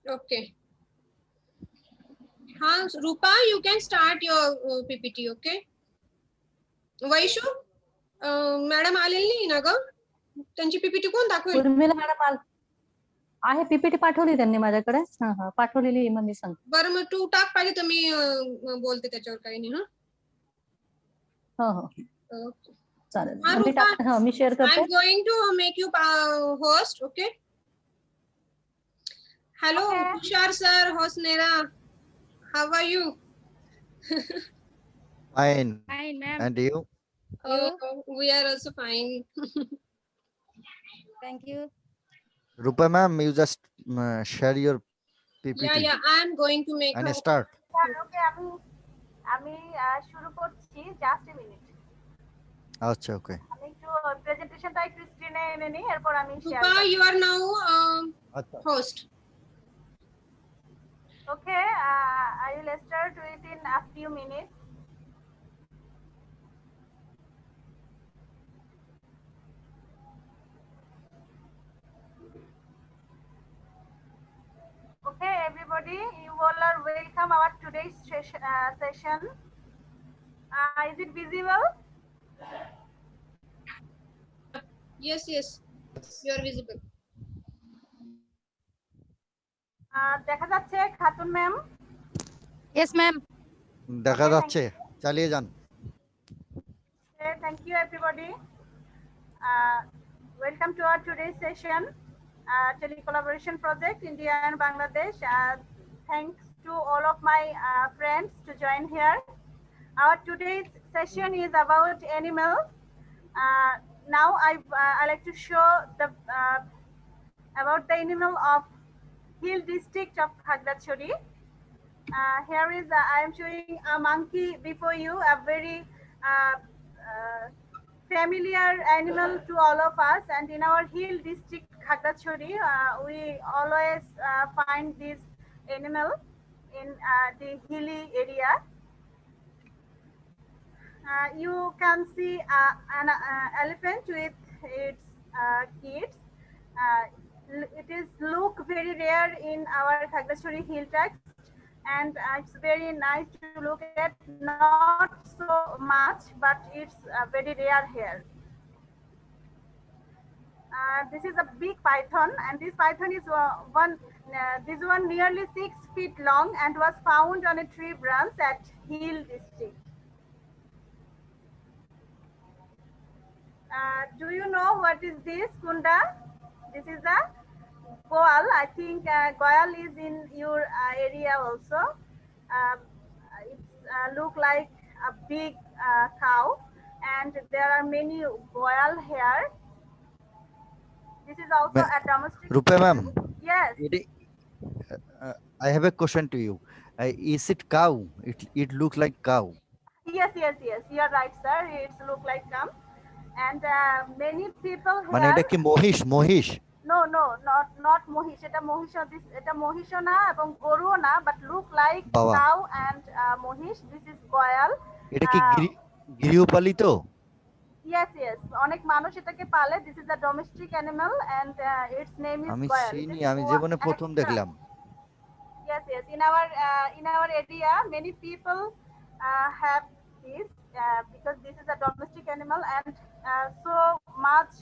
Okay. हाँ, Rupa, you can start your PPT. Okay. Vaishu, madam आलेली नाही ना ग? त्यांची पीपीटी कोण दाखवेल? उर्मिला मॅडम आहे, पीपीटी पाठवली त्यांनी माझ्याकडे. हा पाठवलेली मग मी सांगते. बरं, मग तू टाक पाहिजे तर मी बोलते त्याच्यावर काही नाही. हो हो ओके. चालेल. हाँ, मी Rupa, टाकते. मी शेअर करते. I'm going to make you host. Okay. Hello, Okay. Tushar sir, Hosnera. How are you? Fine. Fine, ma'am. And you? We are also fine. Thank you. Rupa ma'am, you just share your PPT Yeah, I'm going to make and her. start. ওকে, আমি শুরু করছি, just a minute. আচ্ছা, okay. আমি একটু প্রেজেন্টেশনটা একটু স্ক্রিনে এনে নিই, এরপর আমি শেয়ার Rupa, করব। you are now আচ্ছা। host. Okay, I will start within a few minutes. Okay, everybody, you all are welcome our today's session. Is it visible? Yes, you are visible. দেখা যাচ্ছে খাতুন ম্যাম? Yes, ma'am. দেখা Okay, যাচ্ছে, চালিয়ে যান। Okay, thank you everybody. Welcome to our today's session, telecollaboration project India and Bangladesh. Thanks to all of my friends to join here. Our today's session is about animals. Now I like to show the about the animal of Hill district of Khaglachari. Here is I am showing a monkey before you, a very familiar animal to all of us, and in our Hill district Khaglachari, we always find this animal in the hilly area. You can see an elephant with its kids. It is look very rare in our Khaglachari hill text, and it's very nice to look at, not so much, but it's very rare here. This is a big python, and this python is this one nearly 6 feet long and was found on a tree branch at Hill district. Do you know what is this, Kunda? This is a goal. I think goal is in your area also. It look like a big cow, and there are many goal here. This is also a domestic. Rupa ma'am. Yes. I have a question to you. Is it cow? It looks like cow. Yes. You are right, sir. It look like cow, and many people here. মানে এটা কি মহিষ? No, not মহিষ। এটা মহিষও না এবং গরুও না, but look like cow and মহিষ. This is goyal. এটা কি গৃহপালিত? Yes, অনেক মানুষ এটাকে পালে। This is a domestic animal and its name is goyal. আমি জীবনে প্রথম দেখলাম। Yes, in our area many people have this because this is a domestic animal and so much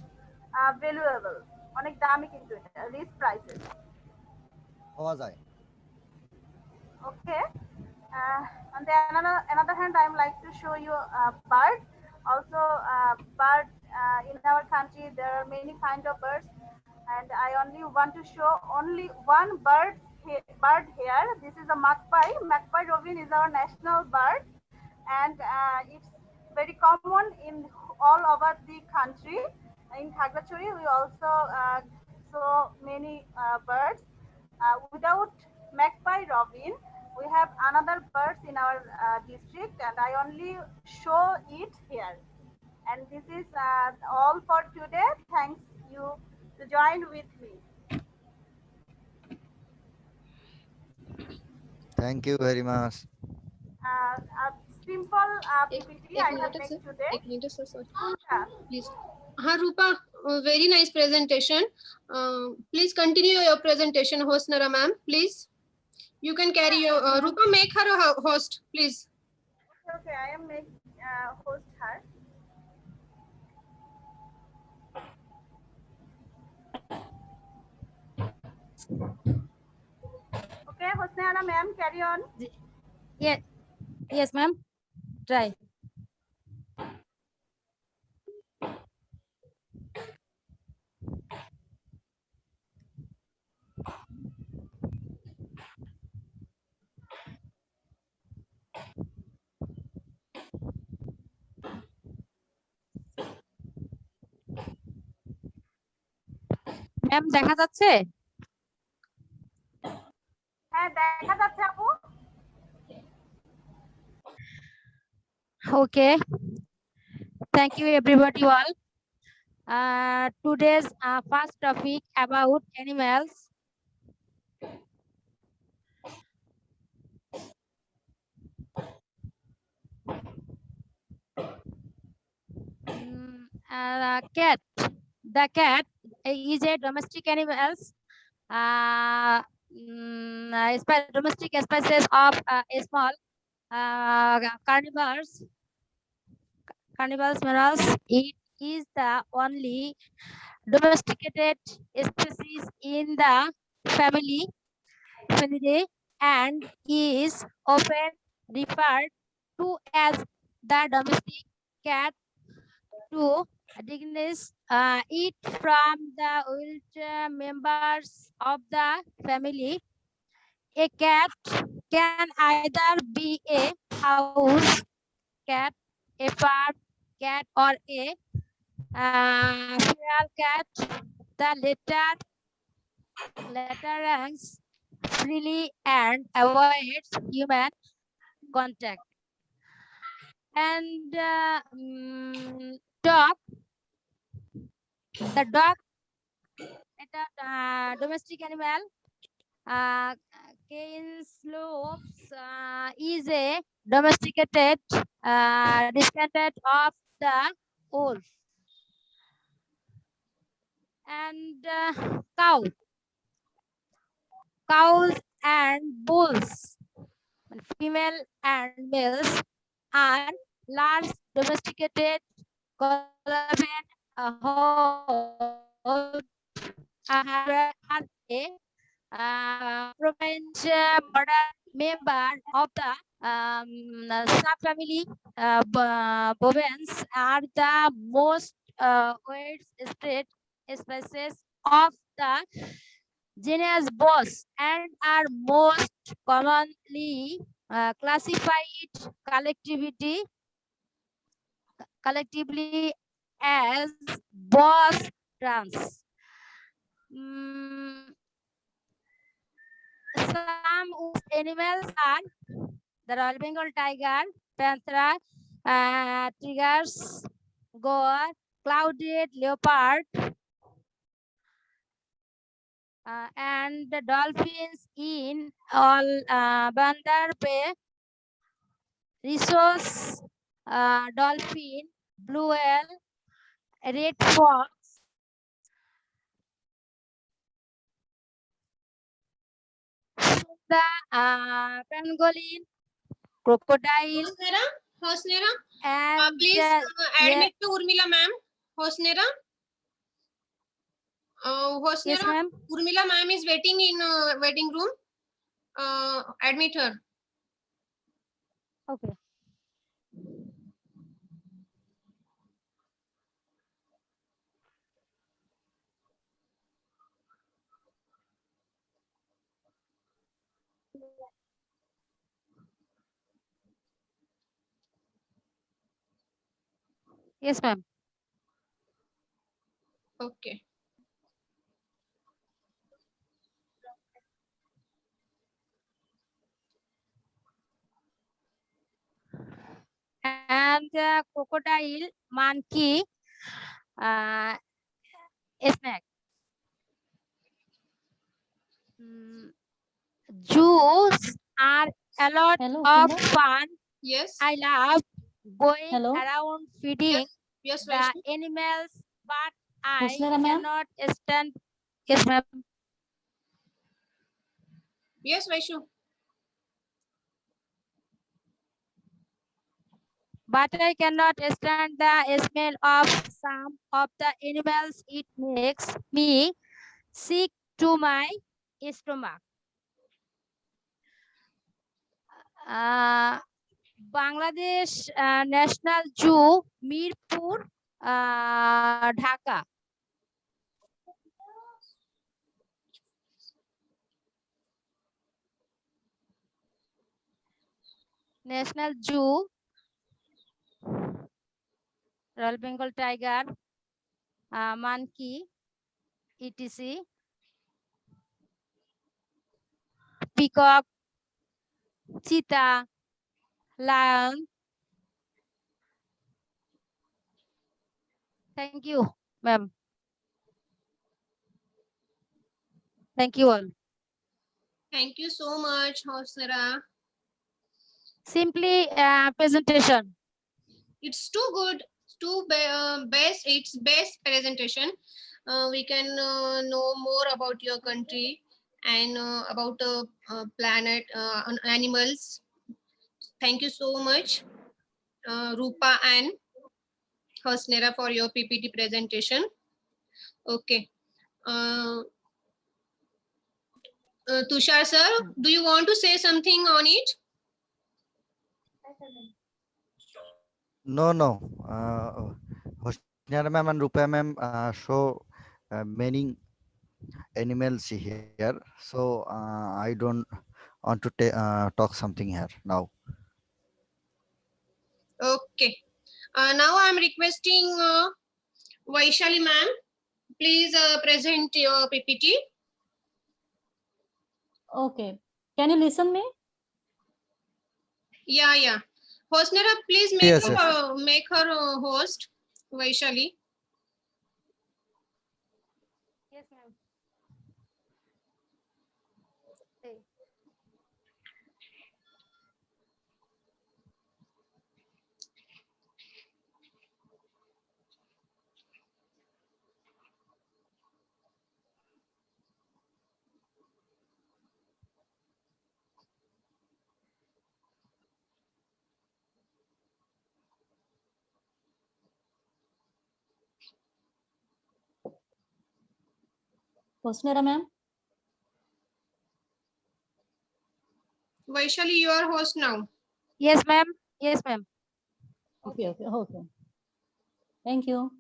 valuable. অনেক দামি কিন্তু এটা, রিচ প্রাইসেস। পাওয়া যায়। Okay. On the another hand, I would like to show you a bird. Also, bird in our country there are many kind of birds, and I only want to show only one bird here. This is a magpie. Magpie robin is our national bird, and it's very common in all over the country. In Khaglachari, we also saw many birds. Without magpie robin, we have another birds in our district, and I only show it here. And this is all for today. Thanks you to join with me. Thank you very much. A simple PPT I have made today. एक minute sir, Yeah. Please Rupa, very nice presentation. Please continue your presentation, Hosnara ma'am. Please, you can carry your Rupa. Make her a host, please. Okay, I am make host her. Okay, Hosnara ma'am, carry on. Yes, yes, ma'am. Try. Ma'am দেখা যাচ্ছে? হ্যাঁ দেখা যাচ্ছে আপু। Okay. Thank you everybody all. Today's first topic about animals. Cat. The cat is a domestic animal. Domestic species of small carnivores. Mammals. It is the only domesticated species in the family and is often referred to as the domestic cat to distinguish it from the wild members of the family. A cat can either be a house cat, a farm cat, or a feral cat. The latter ranks freely and avoids human contact. And dog, the dog, domestic animal, cane slopes is a domesticated descendant of the wolf. And cows and bulls, female and males, are large domesticated Colombian hold are a prominent modern member of the subfamily. Bovines are the most widespread species of the genus Bos and are most commonly classified collectively as Bos trans. Some animals are the Royal Bengal tiger, panther, tigers, goa, clouded leopard, and the dolphins in all Bandar Bay, Rissos, dolphin, blue whale, red fox, the pangolin, crocodile, Hosnera, and please admit to Urmila ma'am. Hosnera. yes, Hosnera, ma'am. Urmila ma'am is waiting in waiting room. Admit her. Okay. Yes, ma'am. Okay. And crocodile, monkey, snake. Zoos are a lot Hello, of Sindhu. fun. Yes. I love going Hello. around feeding Yes, the Vaishnu. animals, but I Husnaira ma'am? cannot stand. Yes, ma'am. Yes, Vaishu. But I cannot stand the smell of some of the animals. It makes me sick to my stomach. Bangladesh National Zoo, Mirpur, Dhaka. National Zoo, Royal Bengal Tiger, monkey, etc. Peacock, cheetah, lion. Thank you, ma'am. Thank you all. Thank you so much, Hosnera. Simply presentation. It's too good, too best. It's best presentation. We can know more about your country and about the planet, animals. Thank you so much, Rupa and Hosnera, for your PPT presentation. Okay. Uh, Tushar sir, do you want to say something on it? No, no. Hosniara ma'am and Rupa ma'am show many animals here. So I don't want to talk something here now. Okay. Now I'm requesting Vaishali ma'am, please present your PPT. Okay. Can you listen me? Yeah, yeah. Hosnera, please make Yes, her, yes. make her host, Vaishali. Yes, ma'am. Husnaira ma'am? Vaishali, you are host now. Yes, ma'am. Yes, ma'am. Okay, okay, okay. Thank you.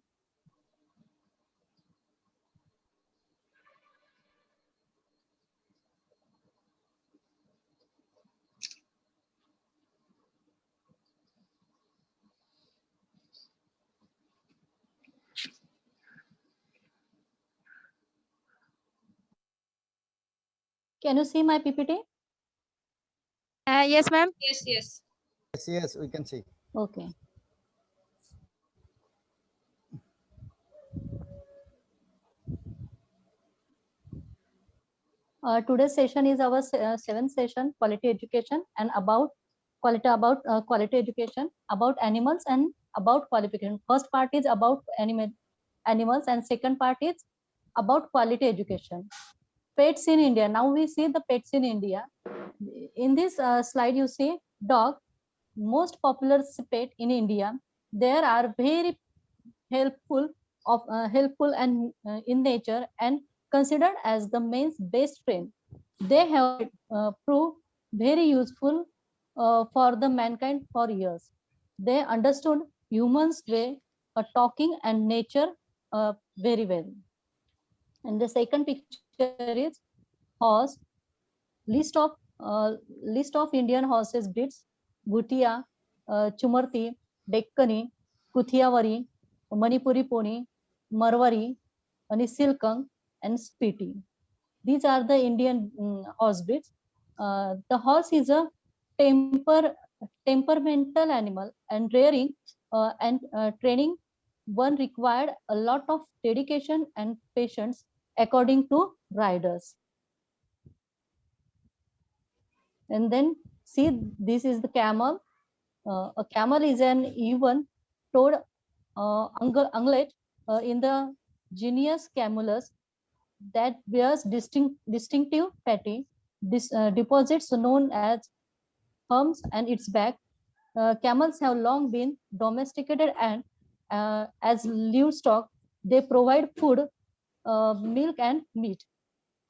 Can you see my PPT? Yes, ma'am. Yes, yes. Yes, yes, we can see. Okay. Today's session is our seventh session, quality education, and about quality education, about animals and about qualification. First part is about animals, and second part is about quality education. Pets in India. Now we see the pets in India. In this slide, you see dog, most popular pet in India. There are very helpful and in nature and considered as the man's best friend. They have proved very useful for the mankind for years. They understood humans way talking and nature very well. And the second picture is horse. list of List of Indian horses breeds: Bhutia, Chumarti, Deccani, Kuthiawari, Manipuri pony, Marwari, and Silkang, and Spiti. These are the Indian horse breeds. The horse is a temperamental animal, and rearing and training one required a lot of dedication and patience according to riders. And then see, this is the camel. A camel is an even toed ungulate in the genus Camulus that bears distinctive fatty deposits known as humps and its back. Camels have long been domesticated and as livestock, they provide food, milk and meat,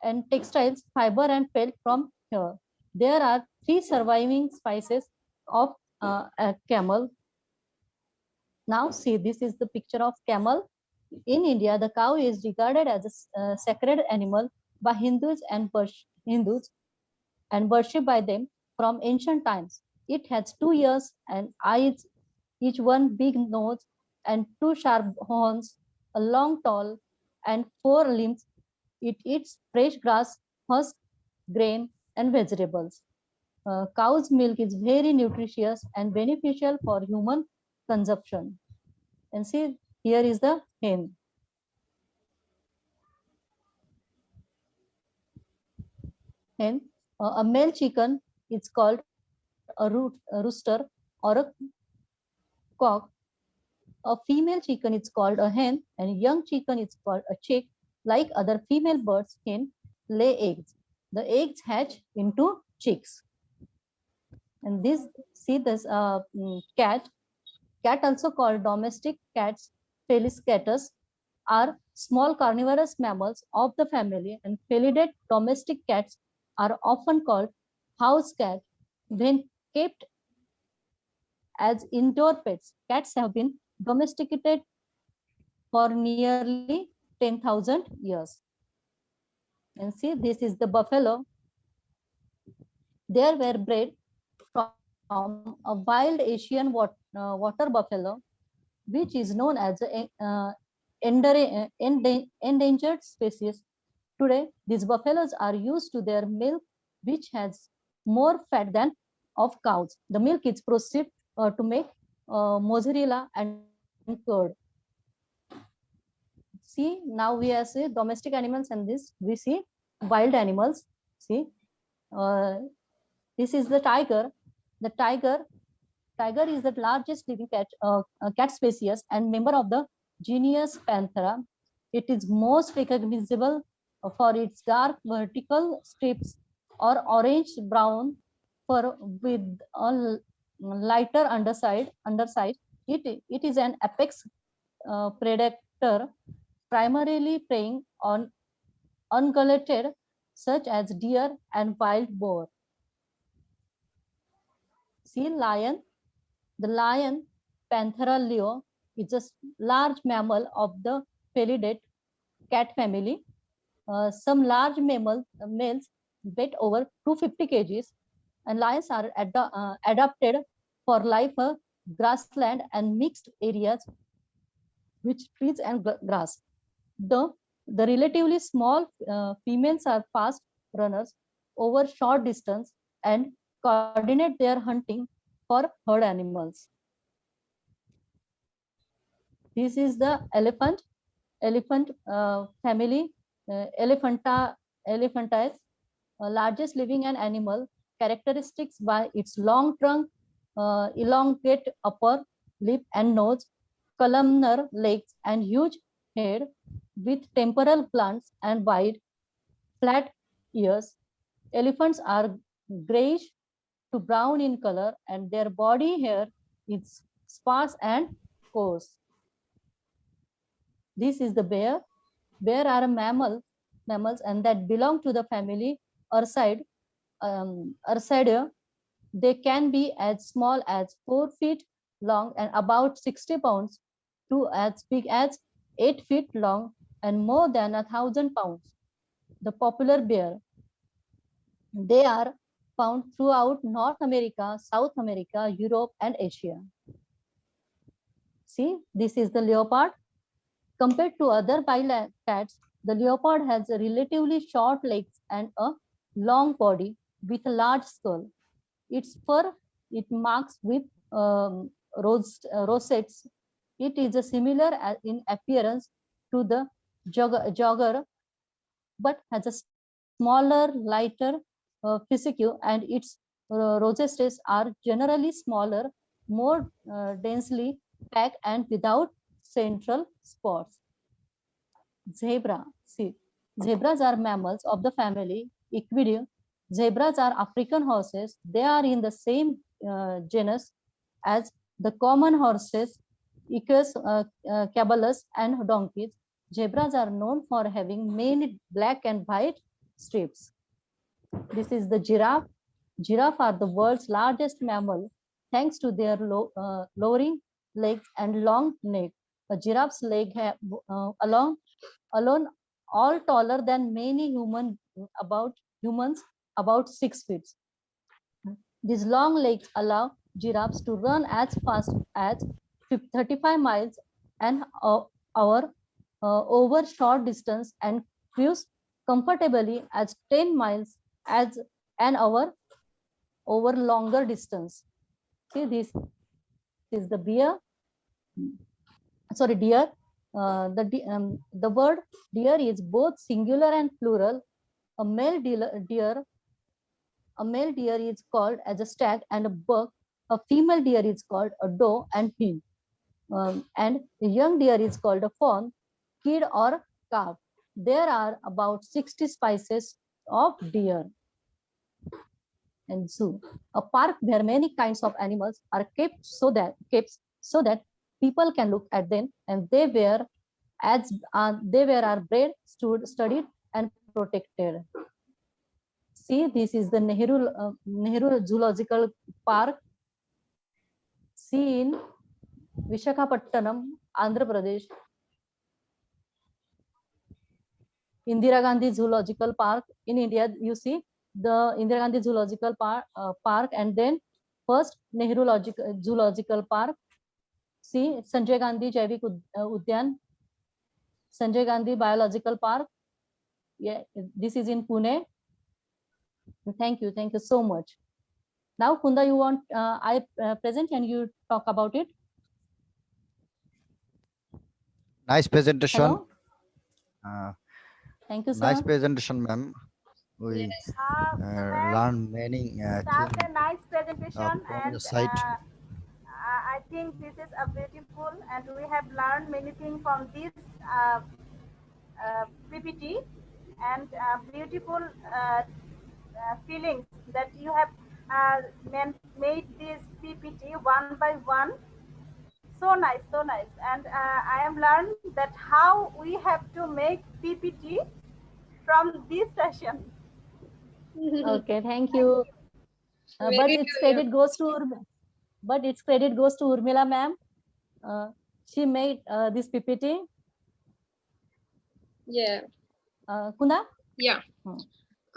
and textiles, fiber and felt from here. There are 3 surviving species of a camel. Now see, this is the picture of camel. In India, the cow is regarded as a sacred animal by Hindus and worshipped by them from ancient times. It has 2 ears and eyes, each one big nose and 2 sharp horns, a long tail and 4 limbs. It eats fresh grass, husk, grain, and vegetables. Cow's milk is very nutritious and beneficial for human consumption. And see, here is the hen. Hen, a male chicken is called a rooster or a cock. A female chicken is called a hen, and a young chicken is called a chick. Like other female birds, hen lay eggs. The eggs hatch into chicks. And this, see this cat. Cat, also called domestic cats, Felis catus, are small carnivorous mammals of the family, and felidae domestic cats are often called house cat. When kept as indoor pets, cats have been domesticated for nearly 10,000 years. And see, this is the buffalo. They were bred from a wild Asian water buffalo, which is known as an endangered species. Today, these buffaloes are used to their milk, which has more fat than of cows. The milk is processed to make mozzarella and curd. See, now we are see domestic animals, and this we see wild animals. See, uh, this is the tiger. The tiger is the largest living cat species and member of the genus Panthera. It is most recognizable for its dark vertical strips or orange brown fur with a lighter underside. It is an apex predator, primarily preying on ungulated such as deer and wild boar. See, lion. The lion, Panthera leo, is a large mammal of the felidae cat family. Some large males weigh over 250 kgs, and lions are adapted for life grassland and mixed areas with trees and grass. The relatively small females are fast runners over short distance and coordinate their hunting for herd animals. This is the elephant family, Elephantiasis, largest living animal, characteristics by its long trunk, elongate upper lip and nose, columnar legs and huge head with temporal glands and wide, flat ears. Elephants are grayish to brown in color, and their body hair is sparse and coarse. This is the bear. Bear are mammals, and that belong to the family Ursidae. They can be as small as 4 feet long and about 60 pounds to as big as 8 feet long and more than 1,000 pounds. The popular bear. They are found throughout North America, South America, Europe, and Asia. See, this is the leopard. Compared to other wild cats, the leopard has a relatively short legs and a long body with a large skull. Its fur, it marks with rosettes. It is a similar in appearance to the jogger, but has a smaller, lighter physique, and its rosettes are generally smaller, more densely packed, and without central spots. Zebra. See, zebras are mammals of the family Equidae. Zebras are African horses. They are in the same genus as the common horses, Equus, caballus, and donkeys. Zebras are known for having many black and white stripes. This is the giraffe. Giraffe are the world's largest mammal thanks to their lowering legs and long neck. A giraffe's leg alone all taller than many humans about 6 feet. These long legs allow giraffes to run as fast as 35 miles an hour over short distance and cruise comfortably as 10 miles as an hour over longer distance. See, this is the deer. The word deer is both singular and plural. A male deer is called as a stag and a buck. A female deer is called a doe and hen. And a young deer is called a fawn, kid, or calf. There are about 60 species of deer. And zoo. A park where many kinds of animals are kept so that people can look at them, and they were bred, studied, and protected. See, this is the Nehru Zoological Park. See in Visakhapatnam, Andhra Pradesh. Indira Gandhi Zoological Park in India. You see the Indira Gandhi Zoological Park, and then first Nehru Zoological Park. See Sanjay Gandhi Jaivik Udyan, Sanjay Gandhi Biological Park. Yeah, this is in Pune. Thank you so much. Now, Kunda, you want I present and you talk about it. Nice presentation. Hello? Thank you, sir. Nice presentation, ma'am. We Yes. learned many That's things a nice presentation, from and your side. I think this is a beautiful, and we have learned many things from this PPT, and beautiful feelings that you have made this PPT one by one. So nice, so nice. And I am learned that how we have to make PPT from this session. Okay, thank you. But its credit goes to Urmila ma'am. She made this PPT. Yeah. Kunda? Yeah.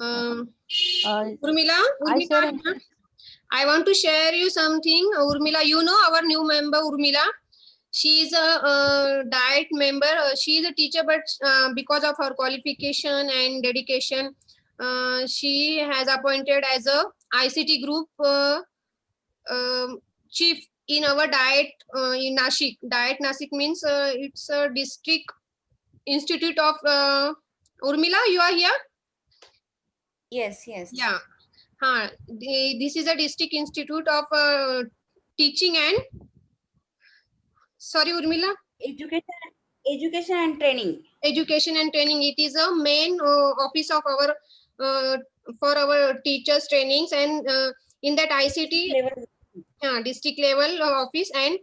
Urmila, I I want to share you something. Urmila, you know our new member Urmila. She is a diet member. She is a teacher, but because of her qualification and dedication, she has appointed as a ICT group chief in our diet in Nashik. Diet Nashik means it's a district institute of Urmila. You are here? Yes, yes. Yeah. This is a district institute of teaching and sorry, Urmila. Education and training. Education and training. It is a main office of our for our teachers trainings, and in that ICT district level office, and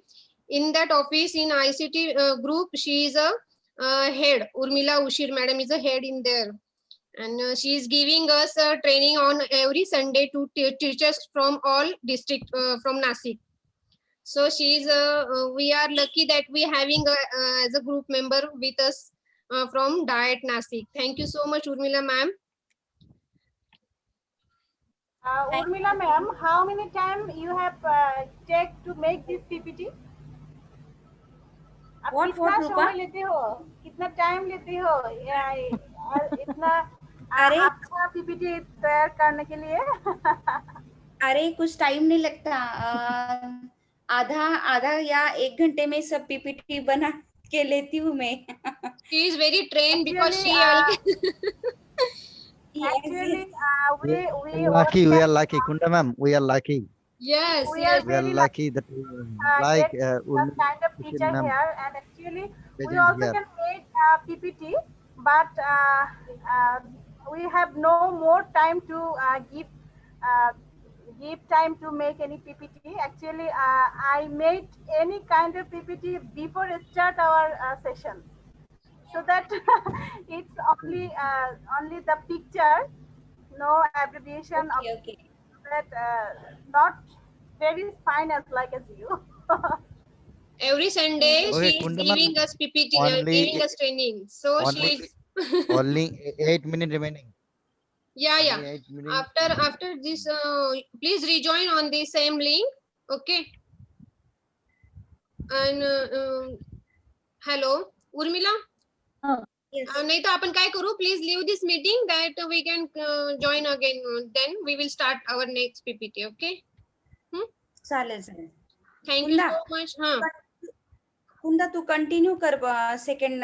in that office in ICT group, she is a head. Urmila Ushir madam is a head in there, and she is giving us training on every Sunday to teachers from all district from Nashik. So she is we are lucky that we having as a group member with us from Diet Nashik. Thank you so much, Urmila ma'am. Urmila ma'am, how many time you have take to make this PPT? आप कितना समय लेते हो, कितना time लेते हो इतना अच्छा पीपीटी तैयार करने के लिए? अरे कुछ टाइम नहीं लगता, आधा या 1 घंटे में सब पीपीटी बना के लेती हूँ मैं. She is very trained because she actually we are lucky, Kunda ma'am. We are lucky. Yes, we are lucky that like kind of teacher here, and actually we also can make PPT, but we have no more time to give time to make any PPT. Actually, I made any kind of PPT before start our session, so that it's only the picture, no abbreviation of Okay, okay. that, not very fine as like as you. Every Sunday Okay, she is Kunda ma'am, giving us PPT, only giving us training. So she only is. only 8 minutes remaining. Yeah, yeah. Only 8 minutes. After this, please rejoin on the same link. Okay. And hello, Urmila. Yes. नाही तर आपण काय करू, please leave this meeting that we can join again, then we will start our next PPT. Okay, चालेल चालेल. Thank you Kunda, so much. हा, कुंदा तू continue कर सेकंड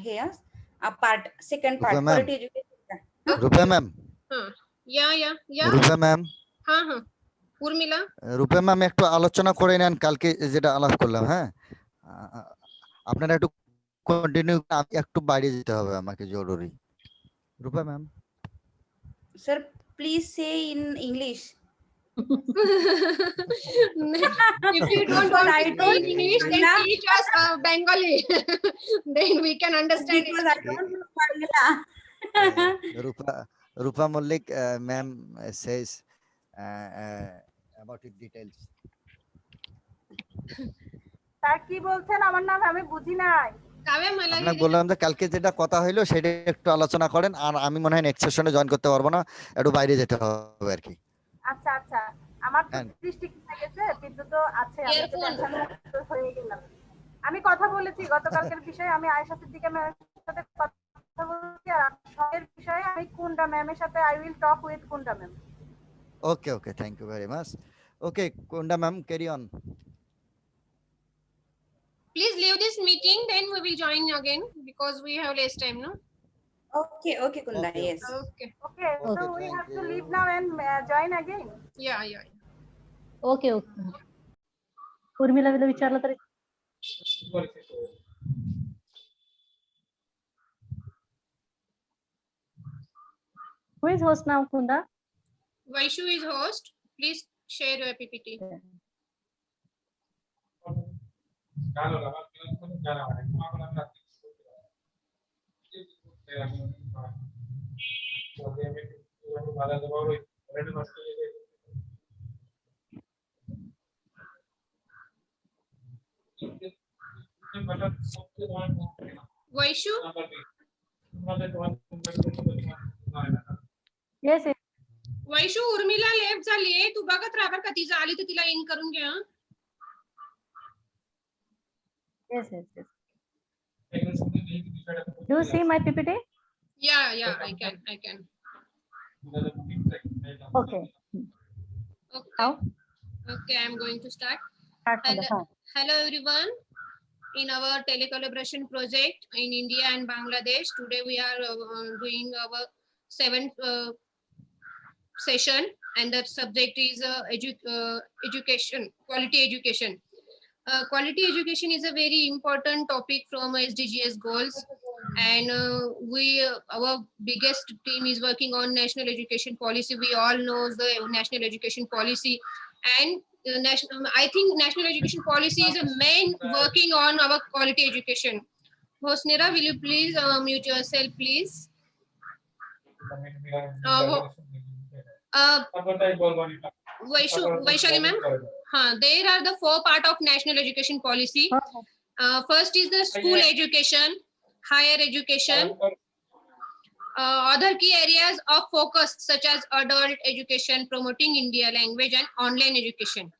हे पार्ट, सेकंड रुपया पार्ट ma'am. Quality education. रुपया मैम, हा, या रुपया मैम, হ্যাঁ হ্যাঁ উর্মিলা, রূপা ম্যাম একটু আলোচনা করে নেন কালকে যেটা আলাপ করলাম। হ্যাঁ, আপনারা একটু কন্টিনিউ, আমি একটু বাইরে যেতে হবে আমাকে জরুরি। রূপা ম্যাম, सर प्लीज से in English. if you don't Because want I to don't speak English, then Bangla. teach us Bengali. Then we can understand Because it. I don't know Bangla. Rupa Mallick ma'am says about it details. Sir কি বলছেন আমার নাম আমি বুঝি নাই। কাव्যা मला আপনাকে বললাম যে কালকে যেটা কথা হইলো সেটা একটু আলোচনা করেন, আর আমি মনে হয় নেক্সট সেশনে জয়েন করতে পারবো না, একটু বাইরে যেতে হবে আর কি। আচ্ছা আচ্ছা, আমার তো হ্যাঁ। দৃষ্টি ঠিক গেছে, কিন্তু তো আছে, আমি তো Earphone. টেনশন মুক্ত হয়ে গেলাম। আমি কথা বলেছি গতকালকের বিষয়ে, আমি আয়েশা সিদ্দিকা ম্যামের সাথে কথা বলেছি, আর সবের বিষয়ে আমি কুন্ডা ম্যামের সাথে I will talk with Kunda ma'am. Okay okay, thank you very much. Okay Kunda ma'am, carry on. Please leave this meeting, then we will join again because we have less time, no? Okay, okay, Kunda. Okay, Yes. Okay. Okay, so Okay, we thank have to you. leave now and join again. Yeah. Okay okay. Urmila villa विचारलं तरी who is host now, Kunda? Vaishu is host. Please share your PPT. Vaishu, Yes, yes. Vaishu, Urmila left झालीये, तू बघत राहा बरं का, ती झाली तर तिला इन करून घ्या. Yes, yes, yes. Do you see my PPT? Yeah, I can. Okay. Okay. Now Okay, I'm going to start. start from the top. Hello everyone. In our telecollaboration project in India and Bangladesh, today we are doing our 7th session, and the subject is education, quality education. Quality education is a very important topic from SDGs goals, and our biggest team is working on national education policy. We all know the national education policy, and I think national education policy is a main working on our quality education. Hosnira, will you please mute yourself, please? Vaishali ma'am, there are the 4 parts of national education policy. First is the school education, higher education, other key areas of focus such as adult education, promoting India language and online education,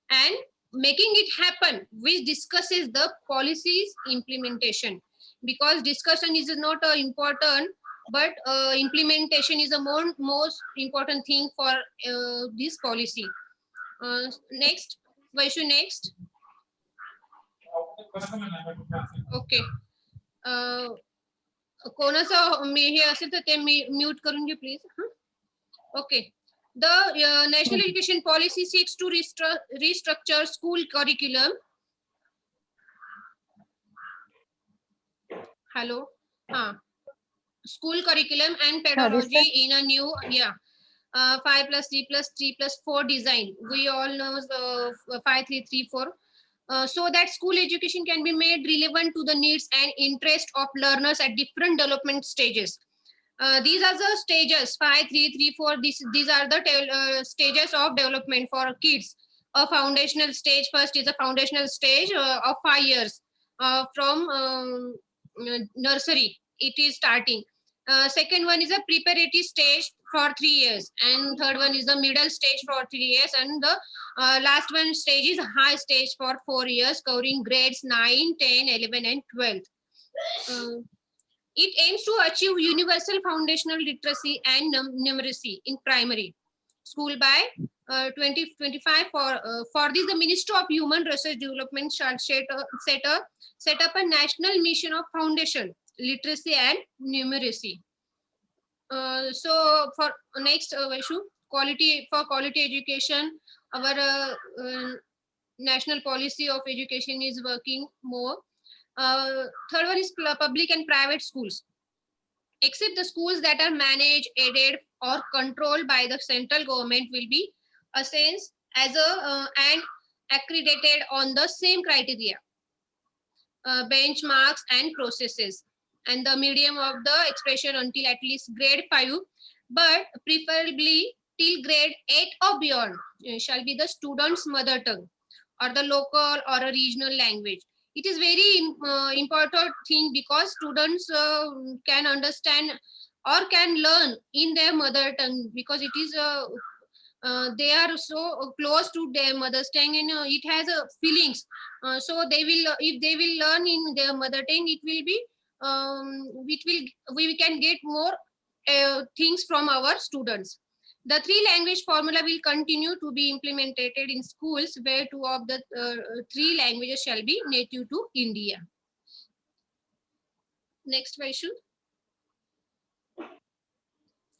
and making it happen, which discusses the policies implementation, because discussion is not important, but implementation is the most important thing for this policy. Next, Vaishu, next. Okay. कोणाचं हे असेल तर ते mute करून घे please. Okay. The national education policy seeks to restructure school curriculum, Hello. School curriculum and this pedagogy in a new 5 plus 3 plus 3 plus 4 design. We all know the 5 3 3 4. So that school education can be made relevant to the needs and interest of learners at different development stages. These are the stages 5 3 3 4. These are the stages of development for kids. A foundational stage, first is a foundational stage of 5 years from nursery it is starting. Second one is a preparatory stage for 3 years, and third one is the middle stage for 3 years, and the last one stage is high stage for 4 years, covering grades 9 10 11 and 12. It aims to achieve universal foundational literacy and numeracy in primary school by 2025. For this, the Ministry of Human Resource Development shall set up a national mission of foundation literacy and numeracy. So for next issue, quality education, our national policy of education is working more. Third one is public and private schools. Except the schools that are managed, aided, or controlled by the central government will be assessed as and accredited on the same criteria, benchmarks, and processes, and the medium of the expression until at least grade 5, but preferably till grade 8 or beyond, shall be the student's mother tongue or the local or a regional language. It is very important thing because students can understand or can learn in their mother tongue, because it is they are so close to their mother's tongue, and it has feelings. So they will, if they will learn in their mother tongue, it will be we can get more things from our students. The three language formula will continue to be implemented in schools where two of the three languages shall be native to India. Next question.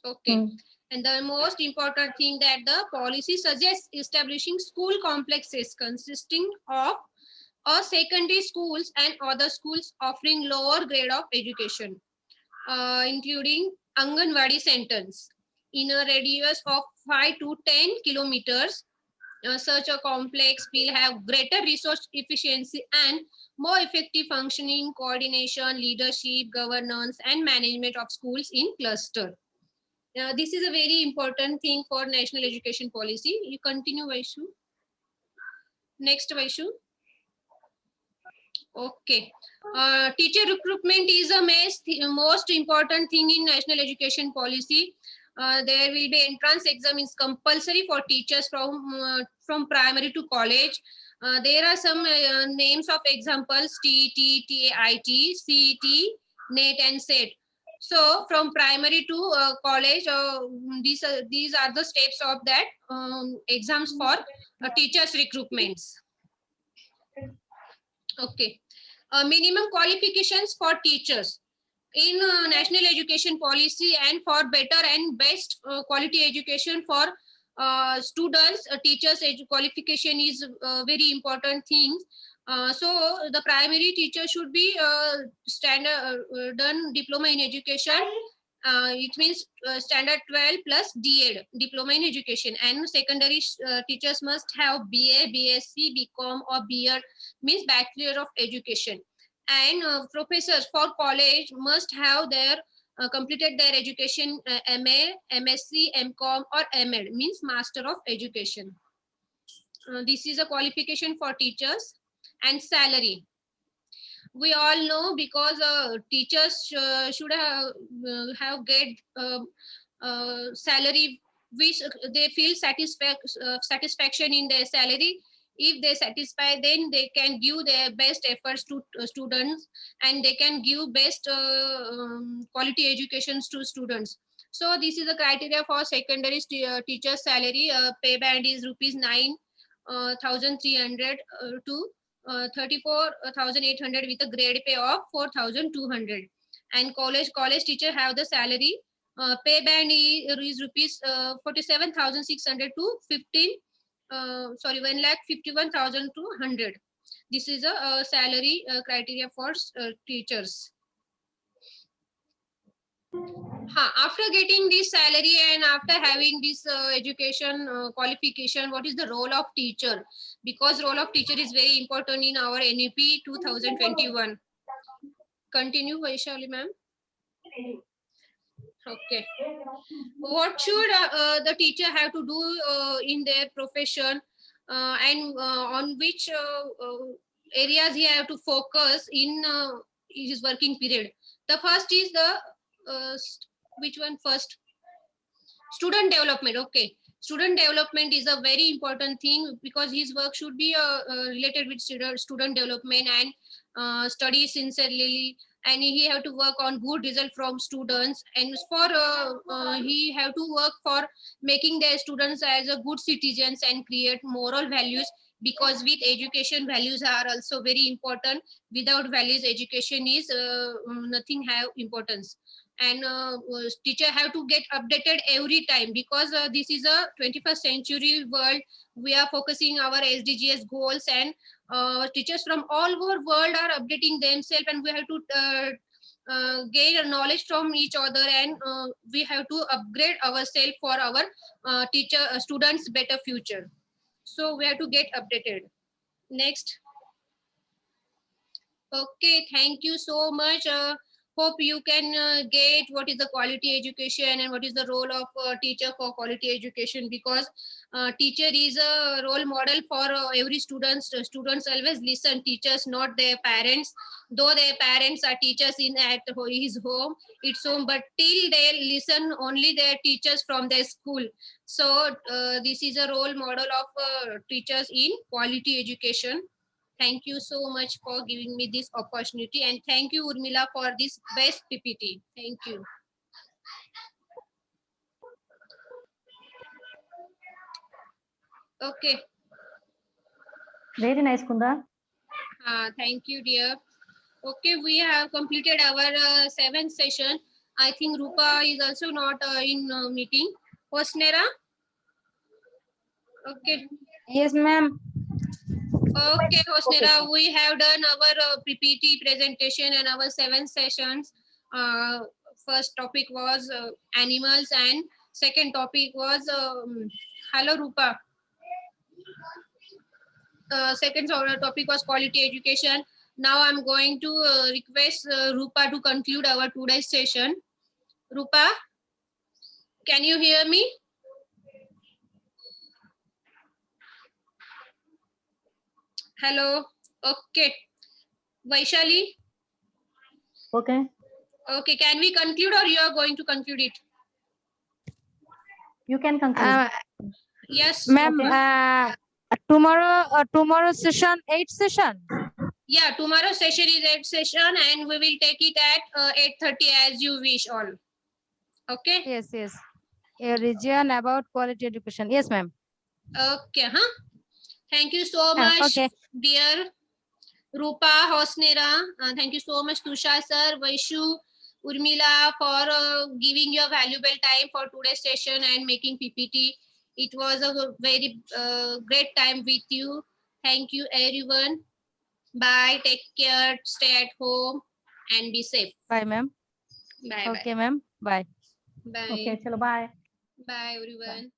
Okay. And the most important thing that the policy suggests establishing school complexes consisting of secondary schools and other schools offering lower grade of education, including Anganwadi centers in a radius of 5 to 10 kilometers. Such a complex will have greater resource efficiency and more effective functioning, coordination, leadership, governance, and management of schools in cluster. This is a very important thing for national education policy. You continue, Vaishu. Next, Vaishu. Okay. Teacher recruitment is a most important thing in national education policy. There will be entrance exam is compulsory for teachers from primary to college. There are some names of examples: TET, TAIT, CET, NET, and SET. So from primary to college, these are the steps of that exams for teachers recruitments. Okay. Minimum qualifications for teachers in national education policy, and for better and best quality education for students, teachers qualification is very important thing. So the primary teacher should be done diploma in education. It means standard 12 plus DEd, diploma in education, and secondary teachers must have BA, BSc, BCom, or BEd, means Bachelor of Education. And professors for college must have their completed their education MA, MSc, MCom, or MEd, means Master of Education. This is a qualification for teachers. And salary, we all know, because teachers should have get salary which they feel satisfaction in their salary. If they satisfy, then they can give their best efforts to students, and they can give best quality educations to students. So this is the criteria for secondary teacher salary. Pay band is rupees 9,300 to 34,800 with a grade pay of 4,200. And college teacher have the salary pay band is rupees 47,600 to 1,51,000 to 100. This is a salary criteria for teachers. After getting this salary and after having this education qualification, what is the role of teacher? Because role of teacher is very important in our NEP 2021. Continue, Vaishali ma'am. Okay. What should the teacher have to do in their profession, and on which areas he have to focus in his working period? The first is the which one first? Student development. Okay, student development is a very important thing because his work should be related with student development and study sincerely, and he have to work on good result from students, and for he have to work for making their students as a good citizens and create moral values, because with education values are also very important. Without values education is nothing have importance. And teacher have to get updated every time, because this is a 21st century world. We are focusing our SDGs goals, and teachers from all over world are updating themselves, and we have to gain a knowledge from each other, and we have to upgrade ourselves for our teacher students better future. So we have to get updated. Next. Okay, thank you so much. Hope you can get what is the quality education and what is the role of teacher for quality education, because teacher is a role model for every students. Students always listen teachers, not their parents. Though their parents are teachers in at his home, its home, but till they listen only their teachers from their school. So this is a role model of teachers in quality education. Thank you so much for giving me this opportunity, and thank you, Urmila, for this best PPT. Thank you. Okay. Very nice, Kunda. Thank you, dear. Okay, we have completed our seventh session. I think Rupa is also not in meeting. Hosnera? Okay. Yes, ma'am. Okay, Hosnera, we have done our PPT presentation and our 7 sessions. First topic was animals, and second topic was hello Rupa. Second topic was quality education. Now I'm going to request Rupa to conclude our today's session. Rupa, can you hear me? Hello. Okay. Vaishali? Okay, Okay, can we conclude or you are going to conclude it? you can conclude. Yes. Ma'am, Okay. tomorrow session, 8 session. Yeah, tomorrow's session is 8 session, and we will take it at 8:30 as you wish all. Okay. Yes, yes. A region about quality education. Yes, ma'am. Okay. Thank you so much, Okay. dear Rupa, Hosnera. Thank you so much, Tushar sir, Vaishu, Urmila, for giving your valuable time for today's session and making PPT. It was a very great time with you. Thank you, everyone. Bye. Take care. Stay at home and be safe. Bye, ma'am. Bye. Okay, ma'am. Bye. Bye. Okay, chalo, bye. Bye, everyone.